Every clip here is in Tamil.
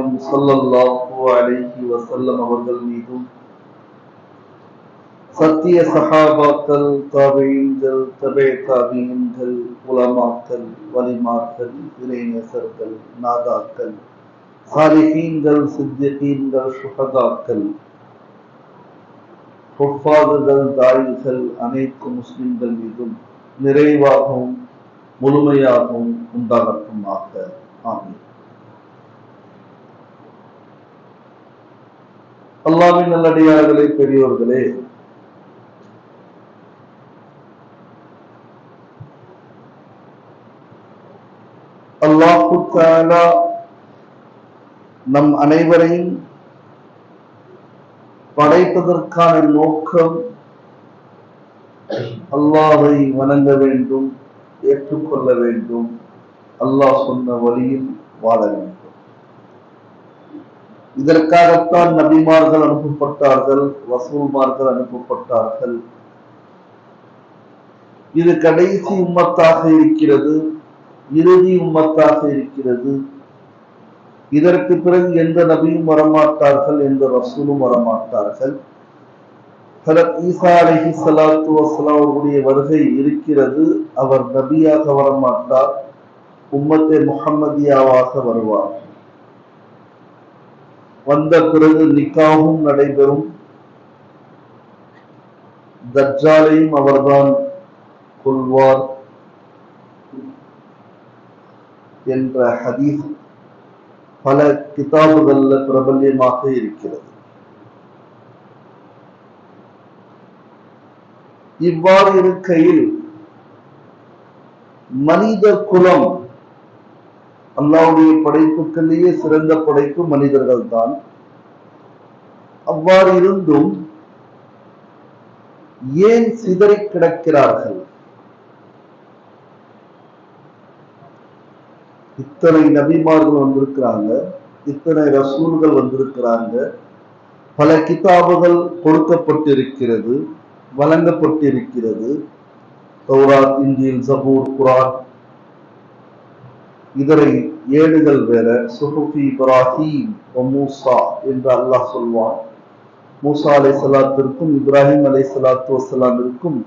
நாயகம் ஸல்லல்லாஹு அலைஹி வஸல்லம் அவர்கள் மீதும் சத்திய சஹாபாக்கள், தாபீன்கள், தபே தாபீன்கள், உலமாக்கள், வலிமாக்கள், இறைநேசர்கள், நாதாக்கள், சாலிஹீன்கள், சித்திகீன்கள், சுஹதாக்கள், ஹுஃபாதுகள், தாயிகள், அனைத்து முஸ்லிம்கள் மீதும் நிறைவாகவும் முழுமையாகவும் உண்டாகட்டுமாக. ஆமீன். அல்லாஹ்வின் நல்லடியார்களே, பெரியோர்களே, அல்லாஹ் தஆலா நம் அனைவரையும் படைப்பதற்கான நோக்கம் அல்லாஹ்வை வணங்க வேண்டும், ஏற்றுக்கொள்ள வேண்டும், அல்லாஹ் சொன்ன வழியில் வாழ வேண்டும். இதற்காகத்தான் நபிமார்கள் அனுப்பப்பட்டார்கள், ரசூல்மார்கள் அனுப்பப்பட்டார்கள். இது கடைசி உம்மத்தாக இருக்கிறது, இறுதி உம்மத்தாக இருக்கிறது. இதற்கு பிறகு எந்த நபியும் வரமாட்டார்கள், எந்த ரசூலும் வரமாட்டார்கள். ஹஜ்ரத் ஈசா அலைஹிஸ்ஸலாத்து வஸ்ஸலாம் அவர்களுடைய வருகை இருக்கிறது. அவர் நபியாக வரமாட்டார், உம்மத்தே முஹம்மதியாவாக வருவார். வந்த பிறகு நிக்காவும் நடைபெறும், தஜ்ஜாலையும் அவர்தான் கொள்வார் என்ற ஹதீஸ் பல கிதாபுகள்ல பிரபல்யமாக இருக்கிறது. இவ்வாறு இருக்கையில் மனித குலம், அல்லாஹ்வுடைய படைப்புகளிலேயே சிறந்த படைப்பு மனிதர்கள் தான். அவ்வாறு இருந்தும் ஏன் சிதறி கிடக்கிறார்கள்? இத்தனை நபிமார்கள் வந்திருக்கிறாங்க, இத்தனை ரசூல்கள் வந்திருக்கிறாங்க, பல கிதாபுகள் கொடுக்கப்பட்டிருக்கிறது, வழங்கப்பட்டிருக்கிறது. தௌராத், இன்ஜீல், ஜபூர், குர்ஆன், இதரை ஏடுகள் வேற. சுஹுஃபி இப்ராஹீம் வ மூசா என்று அல்லாஹ் சொல்வான். மூசா அலைஹிஸ்ஸலாத்திற்கும் இப்ராஹிம் அலைஹிஸ்ஸலாத்து வஸ்ஸலாமிற்கும்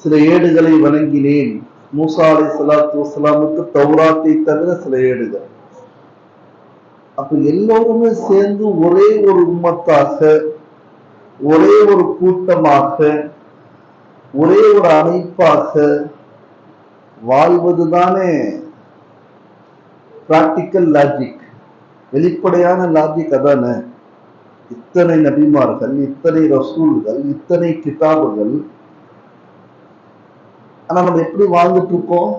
சில ஏடுகளை வழங்கினேன். மூசா அலைஹிஸ்ஸலாத்து வஸ்ஸலாமுக்கு தௌராத்தை தவிர சில ஏடுகள். அப்ப எல்லோருமே சேர்ந்து ஒரே ஒரு உம்மத்தாக, ஒரே ஒரு கூட்டமாக, ஒரே ஒரு அமைப்பாக வாழ்வதுதானே பிராக்டிக்கல் லாஜிக், வெளிப்படையான லாஜிக். அதானே இத்தனை நபிமார்கள், இத்தனை ரசூல்கள், இத்தனை கிதாபுகள், ஆனா நம்ம எப்படி வாழ்ந்துட்டு இருக்கோம்?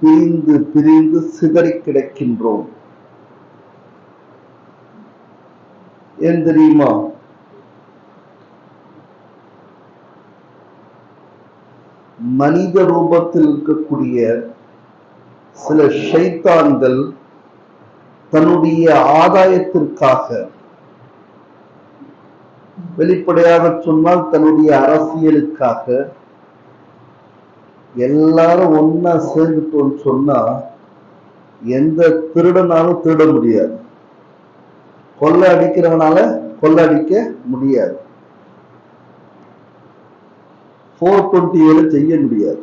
பிரிந்து பிரிந்து சிதறி கிடக்கின்றோம். ஏன் தெரியுமா? மனித ரூபத்தில் இருக்கக்கூடிய சில ஷைத்தான்கள் தன்னுடைய ஆதாயத்திற்காக, வெளிப்படையாக சொன்னால் தன்னுடைய அரசியலுக்காக, எல்லாரும் ஒன்னா சேர்ந்துட்டோம்னு சொன்னா எந்த திருடனாலும் திருட முடியாது, கொள்ளை அடிக்கிறவனால கொள்ளை அடிக்க முடியாது, 427 செய்ய முடியாது.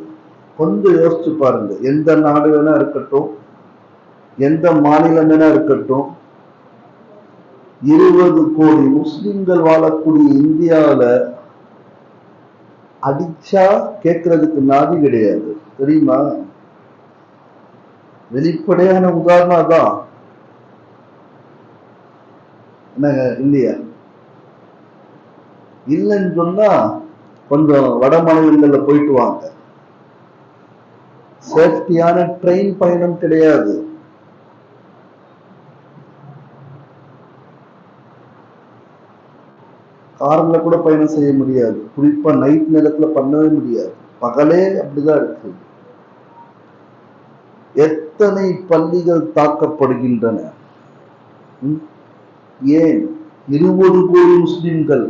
கொஞ்சம் யோசிச்சு பாருங்க. எந்த நாடு வேணா இருக்கட்டும், எந்த மாநிலம் வேணா இருக்கட்டும், 20 கோடி முஸ்லிம்கள் வாழக்கூடிய இந்தியாவில அடிச்சா கேட்கறதுக்கு நாதி கிடையாது, தெரியுமா? வெளிப்படையான உதாரணம் தான். என்னங்க இல்லையா? இல்லைன்னு சொன்னா கொஞ்சம் வட மாநிலங்கள்ல போயிட்டு வாங்க. சேஃப்டியான ட்ரெயின் பயணம் கிடையாது. கார்ல கூட பயணம் செய்ய முடியாது. குறிப்பா நைட் நேரத்துல பண்ணவே முடியாது. பகலே அப்படிதான் இருக்கு. எத்தனை பள்ளிகள் தாக்கப்படுகின்றன? ஏன்? 20 கோடி முஸ்லிம்கள்.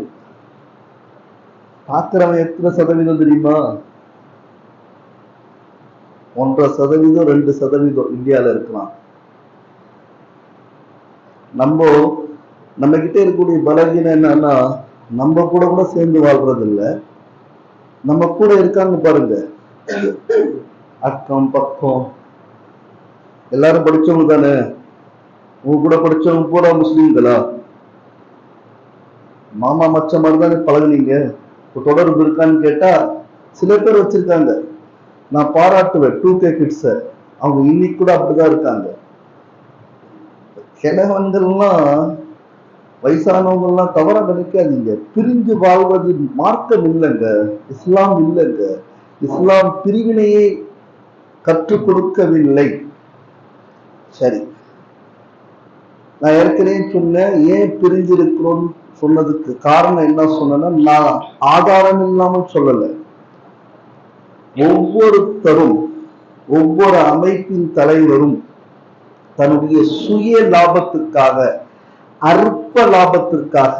பார்க்கிறவன் எத்தனை சதவீதம் தெரியுமா? 1.5%, 2% இந்தியாவில் இருக்கலாம். நம்ம கிட்ட இருக்கக்கூடிய பலகீனம் என்னன்னா, நம்ம கூட சேர்ந்து வாழ்றது இல்லை. நம்ம கூட இருக்காங்க பாருங்க, அக்கம் பக்கம் எல்லாரும் படிச்சவங்க தானே. உங்க கூட படிச்சவங்க பூரா முஸ்லீம்களா? மாமா மச்ச மாதிரி தானே பழகுனீங்க. தொடர்பு இருக்கான்னு கேட்டா சில பேர் வச்சிருக்காங்க. நான் பாராட்டுவேன் 2K கிட்ஸ. அவங்க இன்னைக்கு கூட அப்படிதான் இருக்காங்க. கிழவன்கள்லாம் வயசானவங்க எல்லாம் தவறா நினைக்காதீங்க. பிரிஞ்சு வாழ்வது மார்க்கம் இல்லைங்க, இஸ்லாம் இல்லைங்க. இஸ்லாம் பிரிவினையை கற்றுக் கொடுக்கவில்லை. சரி, நான் ஏற்கனவே சொன்னேன் ஏன் பிரிஞ்சிருக்கிறோம் சொன்னதுக்கு காரணம் என்ன சொன்னா, நான் ஆதாரம் இல்லாமல் சொல்லல. ஒவ்வொருத்தரும் ஒவ்வொரு அமைப்பின் தலைவரும் தன்னுடைய சுய லாபத்துக்காக, அற்ப லாபத்திற்காக,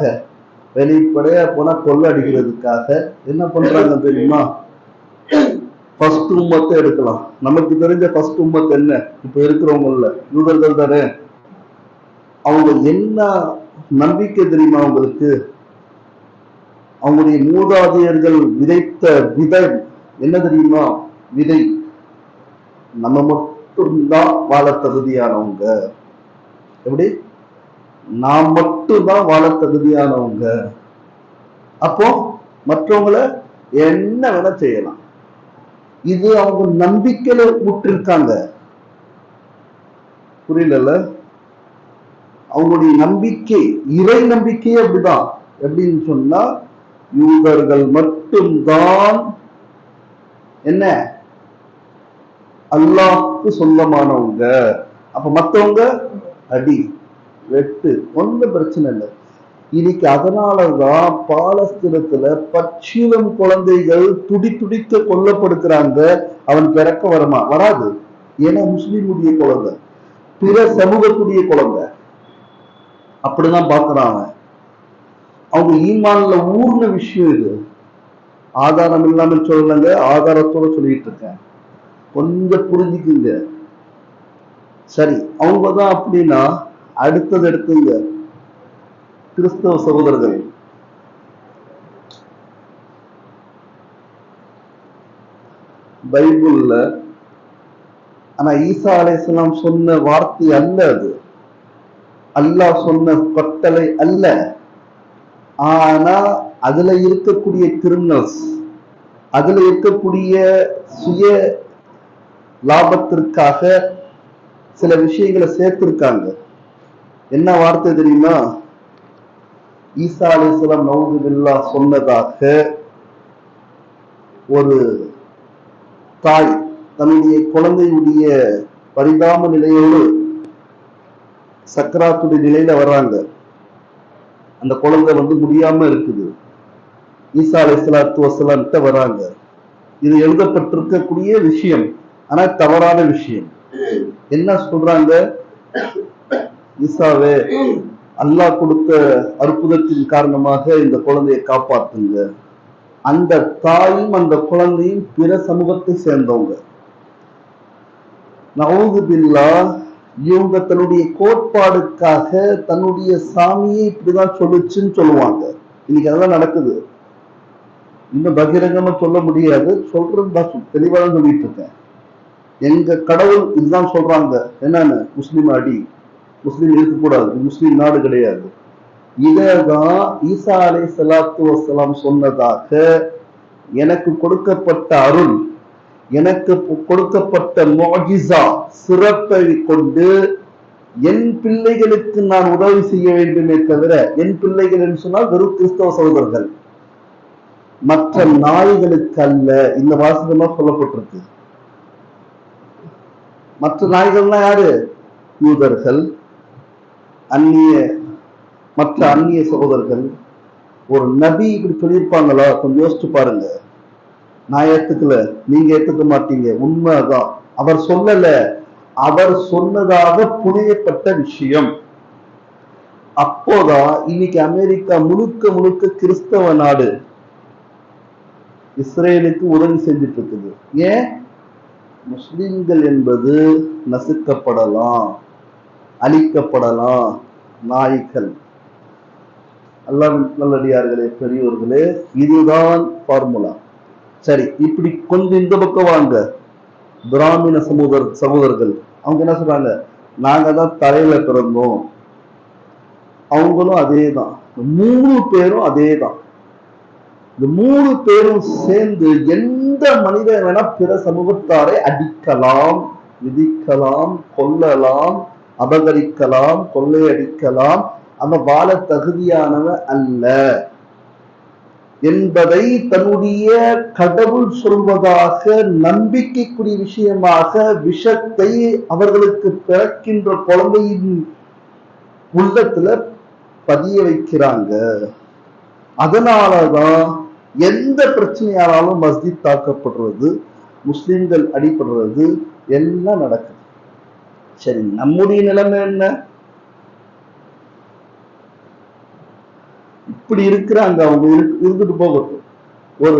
வெளிப்படையா போனா கொள்ளடிக்கிறதுக்காக என்ன பண்றாங்க தெரியுமா? ஃபர்ஸ்ட் உம்மத்தை எடுக்கலாம். நமக்கு தெரிஞ்ச ஃபர்ஸ்ட் உம்மத் என்ன? இப்ப இருக்கிறவங்கல்ல யூதர்கள் தானே. அவங்க என்ன நம்பிக்கை தெரியுமா அவங்களுக்கு? அவங்களுடைய மூதாதையர்கள் விதைத்த விதை என்ன தெரியுமா? விதை நம்ம மட்டும்தான் வாழ தகுதியானவங்க. எப்படி? நாம் மட்டும்தான் வாழ தகுதியானவங்க. அப்போ மற்றவங்கள என்ன வேணா செய்யலாம். இது அவங்க நம்பிக்கையில விட்டுருக்காங்க. புரியல? அவங்களுடைய நம்பிக்கை, இறை நம்பிக்கையே அப்படிதான். எப்படின்னு சொன்னா, யூதர்கள் மட்டும்தான் என்ன அல்லாஹ்க்கு சொந்தமானவங்க. அப்ப மத்தவங்க அடி வெட்டு ஒன்றும் பிரச்சனை இல்லை. இன்னைக்கு அதனாலதான் பாலஸ்தீனத்துல பச்சிளம் குழந்தைகள் துடிக்க கொல்லப்படுகிறாங்க. அவன் பிறக்க வராது. ஏன்னா முஸ்லீமுடைய குழந்தை, பிற சமூகத்துடைய குழந்தை. அப்படிதான் பாக்குறாங்க. அவங்க ஈமான்ல ஊர்ன விஷயம் இது. ஆதாரம் இல்லாமல் சொல்லலங்க, ஆதாரத்தோட சொல்லிட்டு இருக்கேன். கொஞ்சம் புரிஞ்சுக்குங்க. சரி, அவங்கதான் அப்படின்னா அடுத்தது எடுத்துங்க. கிறிஸ்தவ சகோதரர்கள் பைபிள்ல ஆனா ஈசா அலைஹிஸ்ஸலாம் சொன்ன வார்த்தை அல்ல அது. அல்லாஹ் சொன்ன கட்டளை அல்ல. ஆனா அதுல இருக்கக்கூடிய கிரிமினல்ஸ், அதுல இருக்கக்கூடிய சுய லாபத்திற்காக சில விஷயங்களை சேர்த்திருக்காங்க. என்ன வார்த்தை தெரியுமா? ஈசா அலைஹிஸ்ஸலாம் நவுதுபில்லாஹ் சொன்னதாக ஒரு தாய் தன்னுடைய குழந்தையுடைய பரிதாப நிலையோடு சக்கராத்துடைய நிலையில வர்றாங்க. அந்த குழந்தை முடியாம இருக்குது. ஈசா அலைஹிஸ்ஸலாத்து வஸலாம் கிட்ட வராங்க. இது எழுதப்பட்டிருக்கக்கூடிய விஷயம், ஆனா தவறான விஷயம். என்ன சொல்றாங்க? ஈசாவே, அல்லாஹ் கொடுத்த அற்புதத்தின் காரணமாக இந்த குழந்தையை காப்பாத்துங்க. அந்த தாயும் அந்த குழந்தையும் பிற சமூகத்தை சேர்ந்தவங்க. நவுது பில்லாஹ், இவங்க தன்னுடைய கோட்பாடுக்காக தன்னுடைய சாமியை இப்படிதான் சொல்லுச்சுன்னு சொல்லுவாங்க. இன்னைக்கு அதெல்லாம் நடக்குது. இன்னும் பகிரங்கமா சொல்ல முடியாது, சொல்றது தெளிவாக சொல்லிட்டு இருக்கேன். எங்க கடவுள் இதுதான் சொல்றாங்க. என்னன்னு? முஸ்லீம் அடி, முஸ்லீம் இருக்கக்கூடாது, முஸ்லீம் நாடு கிடையாது. இததான் ஈசா அலைஹிஸ்ஸலாத்து வஸலாம் சொன்னதாக எனக்கு கொடுக்கப்பட்ட அருள், எனக்கு கொடுக்கப்பட்ட முஅஜிஸா சிறப்பை கொண்டு என் பிள்ளைகளுக்கு நான் உதவி செய்ய வேண்டுமே தவிர, என் பிள்ளைகள் என்று சொன்னால் வெறும் கிறிஸ்தவ சகோதரர்கள், மற்ற நாய்களுக்கு அல்ல. இந்த வாசகமா சொல்லப்பட்டிருக்கு. மற்ற நாய்கள்னா யாரு? யூதர்கள், மற்ற அந்நிய சகோதரர்கள். ஒரு நபி இப்படி சொல்லியிருப்பாங்களா? கொஞ்சம் யோசிச்சு பாருங்க. நான் ஏத்துக்கல, நீங்க ஏத்துக்க மாட்டீங்க, உண்மைதான். அவர் சொல்லல, அவர் சொன்னதாக புனையப்பட்ட விஷயம். அப்போதான் இன்னைக்கு அமெரிக்கா முழுக்க கிறிஸ்தவ நாடு இஸ்ரேலுக்கு உதவி செஞ்சுட்டு இருக்குது. ஏன்? முஸ்லிம்கள் என்பது நசுக்கப்படலாம், அழிக்கப்படலாம், நாய்கள். அல்லாஹ் நல்லடியார்களே, பெரியோர்களே, இதுதான் ஃபார்முலா. சரி, இப்படி கொஞ்சம் இந்த பக்கம் வாங்க. பிராமண சகோதரர்கள் அவங்க என்ன சொல்றாங்க? நாங்க தான் தலையில பிறந்தோம். அவங்களும் அதே தான். 3 பேரும் அதே தான். இந்த 3 பேரும் சேர்ந்து எந்த மனிதன் வேணா பிற சமூகத்தாரை அடிக்கலாம், மிதிக்கலாம், கொல்லலாம், அபகரிக்கலாம், கொள்ளையடிக்கலாம். அவன் வாழ தகுதியானவன் அல்ல என்பதை தன்னுடைய கடவுள் சொல்வதாக நம்பிக்கைக்குரிய விஷயமாக விஷத்தை அவர்களுக்கு பிறக்கின்ற குழந்தையின் உள்ளத்துல பதிய வைக்கிறாங்க. அதனாலதான் எந்த பிரச்சனையானாலும் மஸ்ஜித் தாக்கப்படுறது, முஸ்லிம்கள் அடிபடுறது எல்லாம் நடக்குது. சரி, நம்முடைய நிலைமை என்ன? இப்படி இருக்கிறாங்க. அவங்க இருந்துட்டு போகட்டும். ஒரு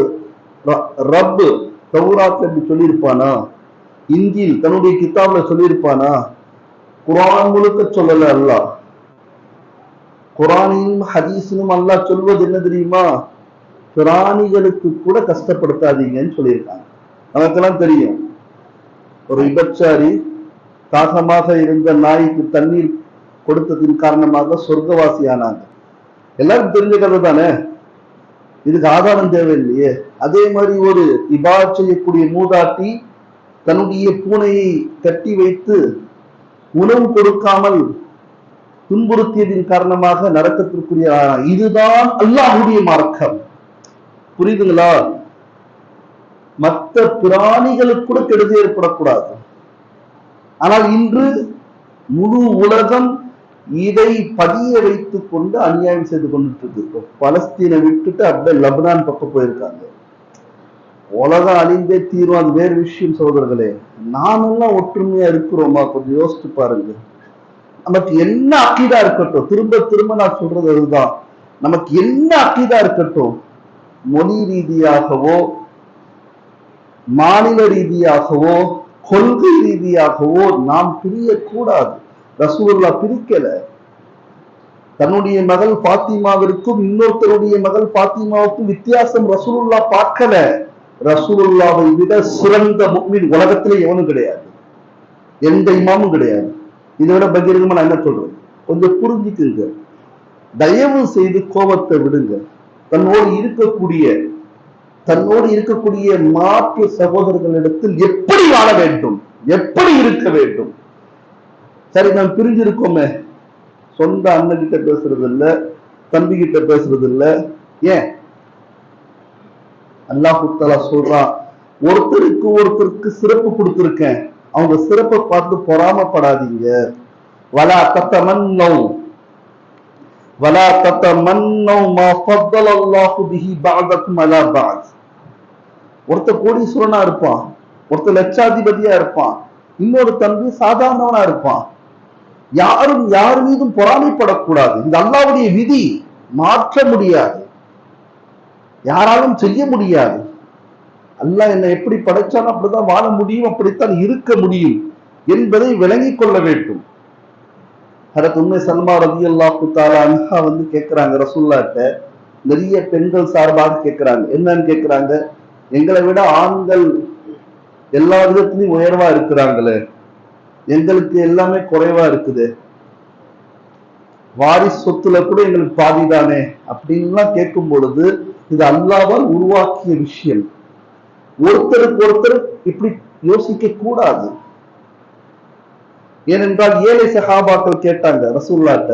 ரப்பு தௌராத்ல இப்படி சொல்லியிருப்பானா? இஞ்சில் தன்னுடைய கிதாப்ல சொல்லியிருப்பானா? குர்ஆன் முழுக்க சொல்லல அல்லாஹ். குர்ஆனிலும் ஹதீஸிலும் அல்லாஹ் சொல்வது என்ன தெரியுமா? பிராணிகளுக்கு கூட கஷ்டப்படுத்தாதீங்கன்னு சொல்லியிருக்காங்க. நமக்கெல்லாம் தெரியும், ஒரு விபச்சாரி தாகமாக இருந்த நாய்க்கு தண்ணீர் கொடுத்ததின் காரணமாக சொர்க்கவாசி ஆனாங்க. எல்லாரும் தெரிஞ்ச கதை தானே, இதுக்கு ஆதாரம் தேவையில்லையே. அதே மாதிரி ஒரு இபாத் செய்யக்கூடிய மூதாட்டி தன்னுடைய பூனையை கட்டி வைத்து உணவு கொடுக்காமல் துன்புறுத்தியதின் காரணமாக நரக்கத்திற்குரிய இதுதான் அல்லாஹ்வுடைய மார்க்கம். புரியுதுங்களா? மற்ற பிராணிகளுக்கு கூட கெடுதி ஏற்படக்கூடாது. ஆனால் இன்று முழு உலகம் இதை பதிய வைத்துக் கொண்டு அநியாயம் செய்து கொண்டுட்டு இருக்கு. பலஸ்தீனை விட்டுட்டு அப்படியே லெபனான் பக்கம் போயிருக்காங்க. உலகம் அழிந்தே தீரும், அது வேறு விஷயம் சகோதரர்களே. நாமெல்லாம் ஒற்றுமையா இருக்கிறோமா? கொஞ்சம் யோசிச்சு பாருங்க. நமக்கு என்ன அக்கீதா இருக்கட்டும், திரும்ப திரும்ப நான் சொல்றது அதுதான், நமக்கு என்ன அக்கீதா இருக்கட்டும், மொழி ரீதியாகவோ மாநில ரீதியாகவோ கொள்கை ரீதியாகவோ நாம் பிரியக்கூடாது. ரசூலுல்லாஹ் பிரிக்கல. தன்னுடைய மகள் பாத்திமாவிற்கும் இன்னொருத்தருடைய மகள் பாத்திமாவுக்கும் வித்தியாசம் ரசூலுல்லாஹ் பார்க்கல. ரசூலுல்லாவை விட சிறந்த முஃமின் உலகத்திலே எவனும் கிடையாது, எந்த இமாமும் கிடையாது. இதை விட பகிரங்கமா நான் என்ன சொல்றேன், கொஞ்சம் புரிஞ்சுக்குங்க. தயவு செய்து கோபத்தை விடுங்க. தன்னோடு இருக்கக்கூடிய மாற்று சகோதரர்களிடத்தில் எப்படி வாழ வேண்டும், எப்படி இருக்க வேண்டும். சரி, நாம் பிரிஞ்சிருக்கோமே, சொந்த அண்ணன் கிட்ட பேசுறது இல்ல, தம்பி கிட்ட பேசுறது இல்ல. ஏன்? அல்லாஹ் தஆலா சொல்றான், ஒருத்தருக்கு சிறப்பு கொடுத்திருக்கேன், அவங்க சிறப்பை பார்த்து பொறாமப்படாதீங்க. வலா தத்தமன்னவ் மா ஃபத்தலல்லாஹு பிஹி பஅதக்கும் அலா பஅத். ஒருத்தர் கோடீஸ்வரனா இருப்பான், ஒருத்தர் லட்சாதிபதியா இருப்பான், இன்னொரு தம்பி சாதாரணவனா இருப்பான். யாரும் யார் மீதும் பொறாமைப்படக்கூடாது. இது அல்லாஹ்வுடைய விதி, மாற்ற முடியாது, யாராலும் செய்ய முடியாது. அல்லாஹ் என்னை எப்படி படைச்சாலும் அப்படிதான் வாழ முடியும், அப்படித்தான் இருக்க முடியும் என்பதை விளங்கிக் கொள்ள வேண்டும். ஹதரத் உம்மே சல்மா ரலியல்லாஹு தஆலா அன்ஹா வந்து கேட்கிறாங்க ரசூலுல்லாஹ்ட்ட, நிறைய பெண்கள் சார்பாக கேட்கிறாங்க. என்னன்னு கேட்கிறாங்க? எங்களை விட ஆண்கள் எல்லா விதத்திலையும் உயர்வா இருக்கிறாங்களே, எங்களுக்கு எல்லாமே குறைவா இருக்குது, வாரிசு சொத்துல கூட எங்களுக்கு பாதிதானே அப்படின்லாம் கேட்கும் பொழுது, இது அல்லாஹ்வால் உருவாக்கிய விஷயம். ஒருத்தருக்கு ஒருத்தர் இப்படி யோசிக்க கூடாது. ஏனென்றால் ஏழை சஹாபாக்கள் கேட்டாங்க ரசூலுல்லாஹ்ட்ட,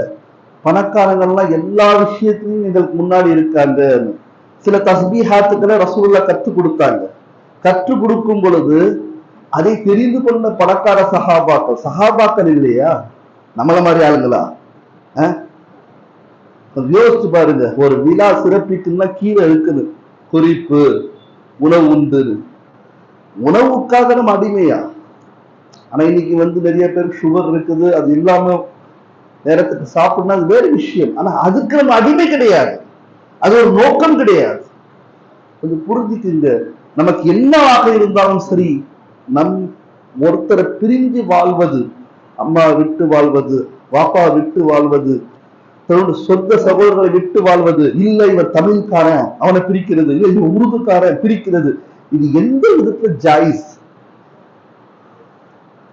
பணக்காரங்கள்லாம் எல்லா விஷயத்திலையும் எங்களுக்கு முன்னாடி இருக்காங்க. சில தஸ்பீஹாத்துக்களை ரசூலுல்லாஹ் கற்றுக் கொடுத்தாங்க. கற்றுக் கொடுக்கும் பொழுது அதை தெரிந்து கொண்ட பணக்கார சஹாபாக்கள் இல்லையா, நம்மள மாதிரி ஆளுங்களா? யோசிச்சு பாருங்க. ஒரு விழா சிறப்பிக்குன்னா கீழே இருக்குது குறிப்பு, உணவு உண்டு. உணவுக்காக நம்ம அடிமையா? ஆனா இன்னைக்கு வந்து நிறைய பேர் சுகர் இருக்குது, அது இல்லாம நேரத்துக்கு சாப்பிடணும், அது வேறு விஷயம். ஆனா அதுக்கு நம்ம அடிமை கிடையாது, அது ஒரு நோக்கம் கிடையாது. கொஞ்சம் புரிஞ்சுக்குங்க. நமக்கு என்னவாக இருந்தாலும் சரி, நம் ஒருத்தரை பிரிஞ்சு வாழ்வது, அம்மா விட்டு வாழ்வது, வாப்பா விட்டு வாழ்வது, தன்னோட சொந்த சகோதரர்களை விட்டு வாழ்வது, இல்ல இவன் தமிழ்காரன் அவனை பிரிக்கிறது, இல்ல இவன் உருதுக்காரன் பிரிக்கிறது, இது எந்த விதத்துல ஜாயிஸ்?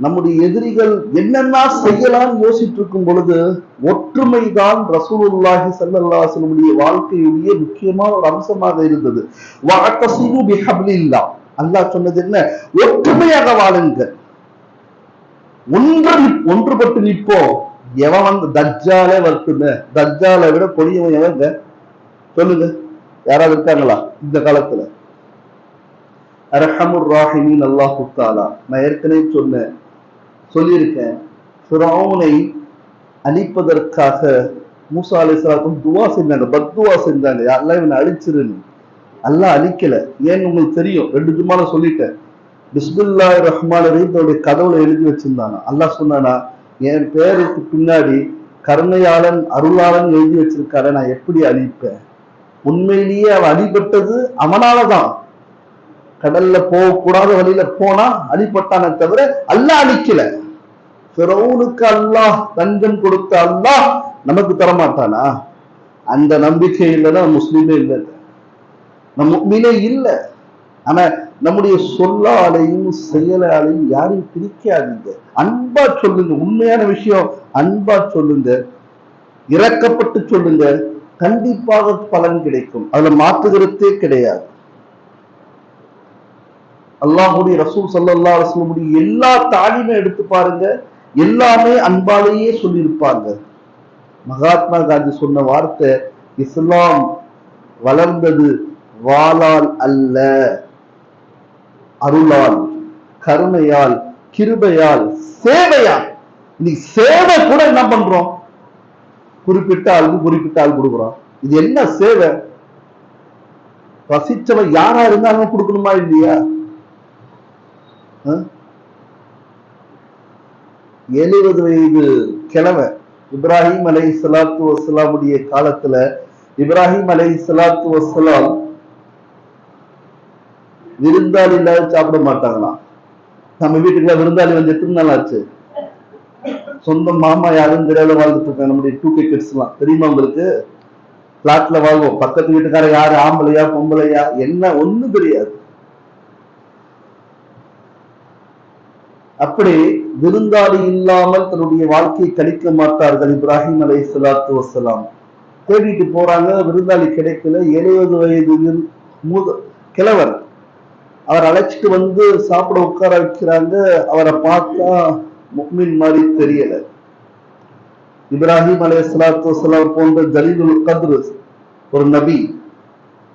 நம்முடைய எதிரிகள் என்னென்ன செய்யலாம் யோசிட்டு இருக்கும் பொழுது ஒற்றுமைதான் ரசூலுல்லாஹி ஸல்லல்லாஹு அலைஹி வஸல்லம் வாழ்க்கையுடைய முக்கியமான ஒரு அம்சமாக இருந்தது. வஅத்தஸிமு பிஹப்லில்லாஹ், அல்லாஹ் சொன்னது என்ன? ஒற்றுமையாக வாழுங்க, ஒன்றுபட்டு நிற்போம். எவன் வந்து தஜ்ஜாலே வரட்டுமே, தஜ்ஜாலை விட கொடியவன் எவங்க சொல்லுங்க? யாராவது இருக்காங்களா இந்த காலத்துல? அர்ஹமுர் ராஹிமீன் அல்லாஹு தஆலா, நான் ஏற்கனவே சொல்லியிருக்கேன், ஃபிரௌனை அழிப்பதற்காக மூசா அலைஹிஸ்ஸலாம் துவா செஞ்சாங்க, பத்துவா செஞ்சாங்க, அல்லாஹ் இவனை அழிச்சிருன்னு. அல்லாஹ் அழிக்கல. ஏன்னு உங்களுக்கு தெரியும், 2 ஜும்மால சொல்லிட்டேன். பிஸ்மில்லாஹிர் ரஹ்மானிர் ரஹீம் தன்னுடைய கதவுல எழுதி வச்சிருந்தானா. அல்லாஹ் சொன்னானா, என் பேருக்கு பின்னாடி கருணையாளன் அருளாளன் எழுதி வச்சிருக்காரு, நான் எப்படி அழிப்பேன்? உண்மையிலேயே அவன் அடிபட்டது அவனாலதான். கடல்ல போகக்கூடாத வழியில போனா அடிபட்டானே தவிர அல்லாஹ் அழிக்கல. ஃபிரௌனுக்கு அல்லாஹ் தஞ்சம் கொடுத்த அல்லாஹ் நமக்கு தரமாட்டானா? அந்த நம்பிக்கை இல்லைன்னா முஸ்லீமே இல்லை, நம்ம முஃமினே இல்லை. ஆனா நம்முடைய சொல்லாலையும் செயலாலையும் யாரையும் பிரிக்காதீங்க. அன்பா சொல்லுங்க, உண்மையான விஷயம் அன்பா சொல்லுங்க, இறக்கப்பட்டு சொல்லுங்க, கண்டிப்பாக பலன் கிடைக்கும். அதுல மாற்றுகிறதே கிடையாது. அல்லாஹ்வுடைய ரசூல் ஸல்லல்லாஹு அலைஹி வஸல்லம் எல்லா தாலீமை எடுத்து பாருங்க, எல்லாமே அன்பாலேயே சொல்லியிருப்பாங்க. மகாத்மா காந்தி சொன்ன வார்த்தை, இஸ்லாம் வளர்ந்தது வாளால் அல்ல, அருளால், கருணையால், கிருபையால், சேவையால். இன்னைக்கு சேவை கூட என்ன பண்றோம்? குறிப்பிட்ட ஆள் கொடுக்குறோம். இது என்ன சேவை? பசிச்சவன் யாரா இருந்தாலும் கொடுக்கணுமா இல்லையா? 70 வயது கிழவன் இப்ராஹிம் அலைஹிஸ்ஸலாத்து வஸ்ஸலாமுடைய காலத்துல இப்ராஹிம் அலைஹிஸ்ஸலாத்து வஸ்ஸலாம் விருந்தாளி இல்லாத சாப்பிட மாட்டாங்களாம். நம்ம வீட்டுக்குள்ள விருந்தாளி வந்து எத்தனை நாள் ஆச்சு? சொந்த மாமா யாரும் தெரியாத வாழ்ந்துட்டு இருக்காங்க நம்முடைய 2K கிட்ஸ் எல்லாம். தெரியுமா உங்களுக்கு? பிளாட்ல வாழ்வோம், பக்கத்து வீட்டுக்கார யாரு ஆம்பளையா பொம்பளையா என்ன ஒண்ணும் தெரியாது. அப்படி விருந்தாளி இல்லாமல் தன்னுடைய வாழ்க்கையை கழிக்க மாட்டார்கள் இப்ராஹிம் அலைஹிஸ்ஸலாத்து வஸ்ஸலாம். தேடிட்டு போறாங்க, விருந்தாளி கிடைக்கல. 70 வயது கிழவர், அவர் அழைச்சிட்டு வந்து சாப்பிட உட்கார வைக்கிறாங்க. அவரை பார்த்தா முஃமின் மாதிரி தெரியல. இப்ராஹிம் அலைஹிஸ்ஸலாத்து வஸ்ஸலாம் போன்ற ஜலீலுல் கத்ர் ஒரு நபி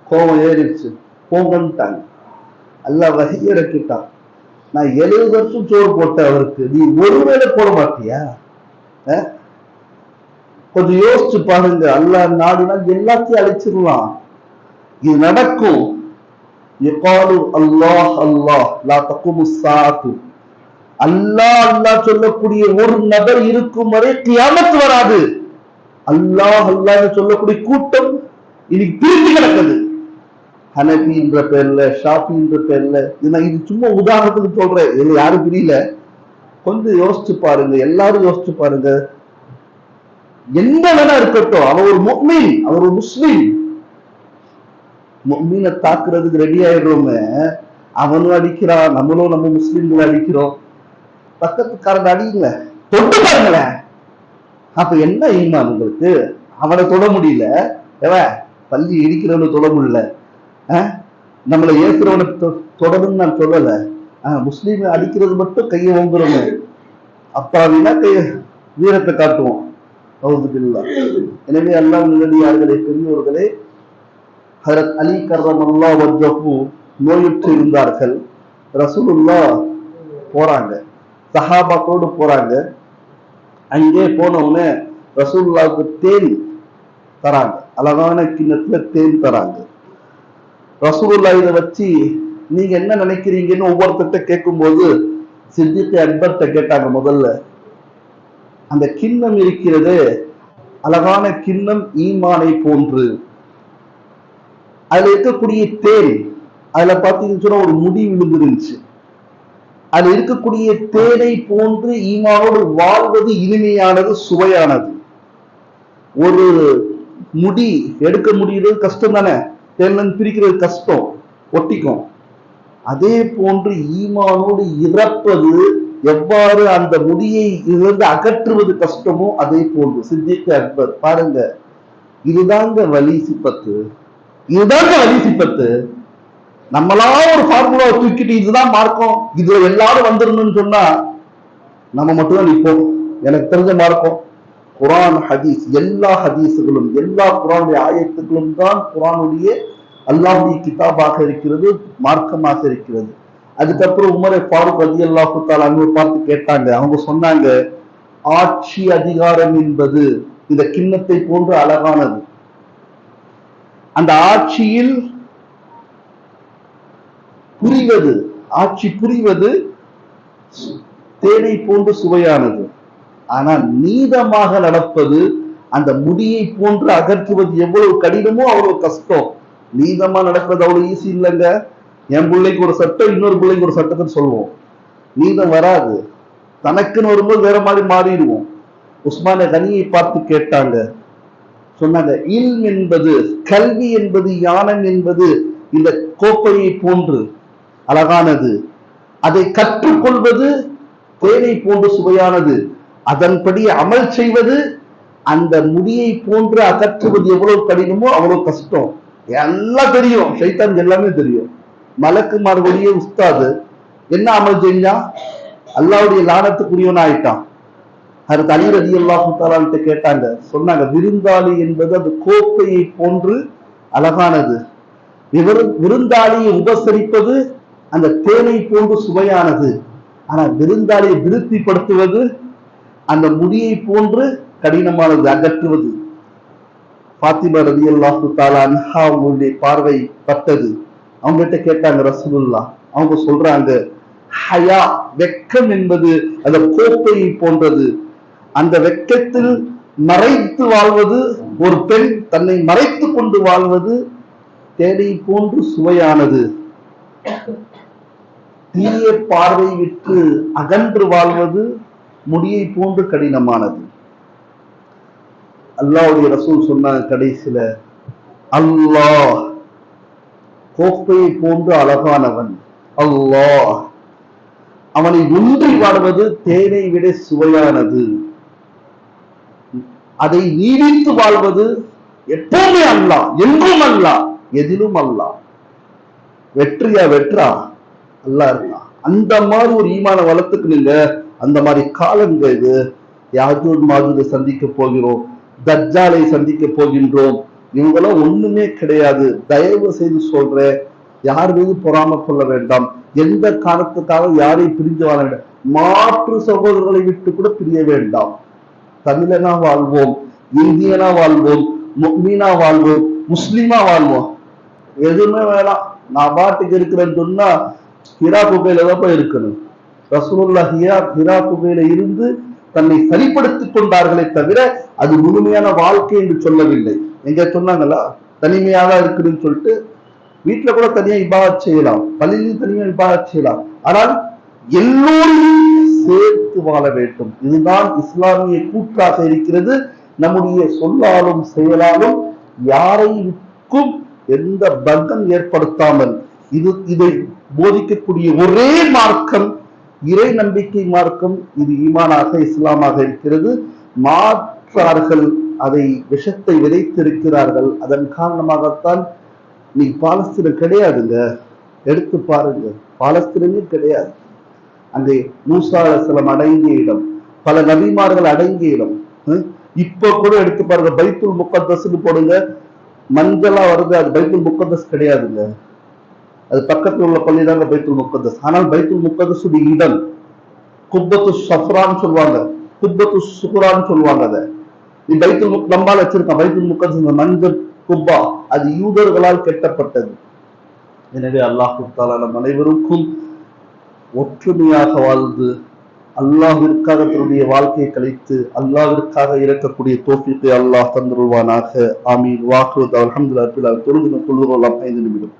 கோபம் ஏறிடுச்சு, போங்கன்ட்டாங்க. அல்லாஹ் வஹி இறக்கிட்டான், நான் 70 வருஷம் சோறு போட்ட அவருக்கு நீ ஒருவேளை போட மாட்டியா? கொஞ்சம் யோசிச்சு பாருங்க. அல்லாஹ் நாடினா எல்லாத்தையும் அழிச்சிடலாம். இது நடக்கும். அல்லாஹ் அல்லாஹ் லா தகுமு ஸாஅத்து, அல்லாஹ் அல்லாஹ் சொல்லக்கூடிய ஒரு நபர் இருக்கும் வரை கியாமத் வராது. அல்லாஹ் அல்லாஹ் சொல்லக்கூடிய கூட்டம் இன்னைக்கு பிரிஞ்சு கிடக்குது. ஹனபி என்ற பேர்ல, ஷாஃபி என்ற பேர்ல. இது சும்மா உதாரணத்துக்கு சொல்றேன், இதுல யாரும் பிரியல. கொஞ்சம் யோசிச்சு பாருங்க, எல்லாரும் யோசிச்சு பாருங்க. எந்த வேணா இருக்கட்டும், அவன் ஒரு முஃமின், அவர் ஒரு முஸ்லிம். முஃமினை தாக்குறதுக்கு ரெடி ஆயிடுறோமே, அவனும் அடிக்கிறான், நம்மளும் நம்ம முஸ்லிம்களை அடிக்கிறோம். பக்கத்துக்காரன் அடிங்க, தொட்டு பாருங்களேன். அப்ப என்ன ஈமான் உங்களுக்கு? அவனை தொட முடியல, பள்ளி இடிக்கிறவனை தொட முடியல, நம்மளை ஏசுறவனை தொடருன்னு நான் சொல்லல. முஸ்லீமை அடிக்கிறது மட்டும் கையை ஓங்குறோமே, அப்பாவினா வீரத்தை காட்டுவோம். எனவே அல்லாஹ் நல்லடியார்களே, பெரியோர்களே, ஹஜ்ரத் அலி கர்ரமல்லாஹு வஜ்ஹு நோயுற்று இருந்தார்கள். ரசூலுல்லாஹ் போறாங்க, சஹாபாக்களோடு போறாங்க. அங்கே போனவுடனே ரசூலுல்லாஹ்வுக்கு தேன் தராங்க, அழகான கிண்ணத்துல தேன் தராங்க. ரசூலுல்லாஹ் இதை வச்சு நீங்க என்ன நினைக்கிறீங்கன்னு ஒவ்வொருத்தட்ட கேட்கும்போது சித்திக் அக்பர்ட்ட கேட்டாங்க. முதல்ல அந்த கிண்ணம் இருக்கிறது, அழகான கிண்ணம் ஈமானை போன்று. அதுல இருக்கக்கூடிய தேன், அதுல பாத்தீங்கன்னு சொன்னா ஒரு முடி விழுந்துருந்துச்சு. அதில் இருக்கக்கூடிய தேனை போன்று ஈமானோடு வாழ்வது இனிமையானது, சுவையானது. ஒரு முடி எடுக்க முடியுறது கஷ்டம் தானே, தேன் பிரிக்கிறது கஷ்டம், ஒட்டிக்கும். அதே போன்று ஈமானோடு இறப்பது எவ்வாறு அந்த முடியை இருந்து அகற்றுவது கஷ்டமோ அதே போன்று சித்திக் அக்பர் பாருங்க, இதுதாங்க வலி சிப்பத்து, இதுதாங்க வலி சிப்பத்து. நம்மளா ஒரு ஃபார்முலாவை தூக்கிட்டு இதுதான் மார்க்கம், இதுல எல்லாரும் வந்துடணும்னு சொன்னா நம்ம மட்டும்தான் நிற்போம். எனக்கு தெரிஞ்ச மார்க்கம் குரான் ஹதீஸ், எல்லா ஹதீஸுகளும் எல்லா குரானுடைய ஆயத்துக்களும் தான் குரானுடைய அல்லாஹ்வுடைய கிதாபாக இருக்கிறது, மார்க்கமாக இருக்கிறது. அதுக்கப்புறம் உமர் ஃபாரூக் ரலியல்லாஹு தஆலா அன்ஹு பார்த்து கேட்டாங்க. அவங்க சொன்னாங்க, ஆட்சி அதிகாரம் என்பது இந்த கிண்ணத்தை போன்று அழகானது, அந்த ஆட்சியில் புரிவது, ஆட்சி புரிவது தேனை போன்று சுவையானது. ஆனால் நீதமாக நடப்பது அந்த முடியை போன்று அகற்றுவது எவ்வளவு கடினமோ அவ்வளவு கஷ்டம். நீதமா நடக்கிறது அவ்வளவு ஈஸி இல்லைங்க. என் பிள்ளைக்கு ஒரு சட்டம், இன்னொரு பிள்ளைக்கு ஒரு சட்டத்தை சொல்லுவோம், நீதம் வராது. தனக்குன்னு வரும்போது வேற மாதிரி மாறிடுவோம். உஸ்மானே கனியை பார்த்து கேட்டாங்க, சொன்னாங்க, இல்ம் என்பது, கல்வி என்பது, ஞானம் என்பது இந்த கோப்பையை போன்று அழகானது, அதை கற்றுக்கொள்வது தேனை போன்று சுவையானது, அதன்படி அமல் செய்வது அந்த முடியை போன்று அகற்றுவது எவ்வளவு கடினமோ அவ்வளவு கஷ்டம். எல்லாம் தெரியும், ஷைத்தான் எல்லாமே தெரியும். மலக்குமார்களுடைய உஸ்தாது என்ன அமல் செஞ்சான், அல்லாஹ்வுடைய லானத்துக்குரியவன் ஆயிட்டான். ஹஜ்ரத் அலி ரலியல்லாஹு தஆலா கிட்ட கேட்டாங்க, சொன்னாங்க, விருந்தாளி என்பது அந்த கோப்பையை போன்று அழகானது, விருந்தாளியை உபசரிப்பது அந்த தேனை போன்று சுவையானது, ஆனா விருந்தாளியை திருப்திப்படுத்துவது அந்த முடியை போன்று கடினமானது, அகற்றுவது. ஃபாத்திமா ரலியல்லாஹு தஆலா அன்ஹா அவங்களுடைய பார்வை பட்டது. அவங்க கிட்ட கேட்டாங்க ரசூலுல்லாஹ், அவங்க சொல்றாங்க, ஹயா, வெக்கம் என்பது அந்த கோப்பையை போன்றது, அந்த வெக்கத்தில் மறைத்து வாழ்வது, ஒரு பெண் தன்னை மறைத்து கொண்டு வாழ்வது தேனை போன்று சுவையானது, தீய பார்வை விட்டு அகன்று வாழ்வது முடியை போன்று கடினமானது. அல்லாஹ்வுடைய ரசூல் சொன்னாங்க கடைசியில, அல்லாஹ் கோப்பையை போன்று அழகானவன், அல்லாஹ் அவனை ஒன்றி வாழ்வது தேனை விட சுவையானது, அதை நீடித்து வாழ்வது எப்பவுமே அல்லாஹ், என்றும் அல்லாஹ், எதிலும் அல்லாஹ். வெற்றியா வெற்றா அல்லாஹ் இருக்கான். அந்த மாதிரி ஒரு ஈமான வளர்த்துக்கணுங்க. அந்த மாதிரி காலங்க இது. யாஜூஜ் மாஜூஜை சந்திக்க போகிறோம், தஜ்ஜாலை சந்திக்க போகின்றோம். இவங்கெல்லாம் ஒண்ணுமே கிடையாது. தயவு செய்து சொல்றேன், யார் மீது பொறாம கொள்ள வேண்டாம். எந்த காரணத்துக்காக யாரையும் பிரிஞ்சு வாழ வேண்டாம். மாற்று சகோதரர்களை விட்டு கூட பிரிய வேண்டாம். தமிழனா வாழ்வோம், இந்தியனா வாழ்வோம், முக்மீனா வாழ்வோம், முஸ்லிமா வாழ்வோம், எதுவுமே வேணாம். நான் பாட்டுக்கு இருக்கிறேன்னு சொன்னா ஹிரா குகையில தான் போய் இருக்கணும். ரசூலுல்லாஹ் ஹிரா குகையில இருந்து தன்னை சரிப்படுத்திக் கொண்டார்களே தவிர அது முழுமையான வாழ்க்கை என்று சொல்லவில்லை. எங்க சொன்னாங்களா, தனிமையாக இருக்குன்னு சொல்லிட்டு வீட்டுல கூட தனியா இபாதத் செய்யலாம், பள்ளியிலும் தனியா இபாதத் செய்யலாம், ஆனால் எல்லோரையும் சேர்த்து வாழ வேண்டும். இதுதான் இஸ்லாமிய கூற்றாக இருக்கிறது. நம்முடைய சொல்லாலும் செயலாலும் யாரைக்கும் எந்த பங்கம் ஏற்படுத்தாமல் இதை போதிக்கக்கூடிய ஒரே மார்க்கம் இறை நம்பிக்கை மார்க்கம். இது ஈமானாக இஸ்லாமாக இருக்கிறது. மாற்றார்கள் அதை விஷத்தை விதைத்திருக்கிறார்கள். அதன் காரணமாகத்தான் நீ பாலஸ்தீனம் கிடையாதுங்க. எடுத்து பாருங்க, பாலஸ்தீனமே கிடையாது. அங்கே மூசா அலைஹிஸ்ஸலாம் அடங்கிய இடம், பல நபிமார்கள் அடங்கிய இடம். இப்ப கூட எடுத்து பாருங்க, பைத்துல் முகத்தஸ்னு போடுங்க, மஞ்சளா வருது, அது பைத்துல் முகத்தஸ் கிடையாதுங்க. அது பக்கத்தில் உள்ள பள்ளி தாங்க பைத்துல் முகத்தஸ். ஆனால் பைத்துல் முகத்தஸுடைய இடம் குப்பத்து சஃப்ரான்னு சொல்லுவாங்க, குப்பத்து சுக்ரான்னு சொல்லுவாங்க. அதை நீ பைத்துல் நம்பால் வச்சிருக்கான். பைத்துல் முகத்தஸ் மஞ்சள் குப்பா, அது யூதர்களால் கெட்டப்பட்டது. எனவே அல்லாஹ் தஆலா நம் அனைவருக்கும் ஒற்றுமையாக வாழ்ந்து அல்லாஹ்விற்காக தன்னுடைய வாழ்க்கையை கழித்து அல்லாஹ்விற்காக இறக்கக்கூடிய தௌஃபீக்கை அல்லாஹ் தந்தருள்வானாக. ஆமீன். வாக்குறு அல்ஹம்துலில்லாஹ். தொழுகிறோம் 5 நிமிடம்.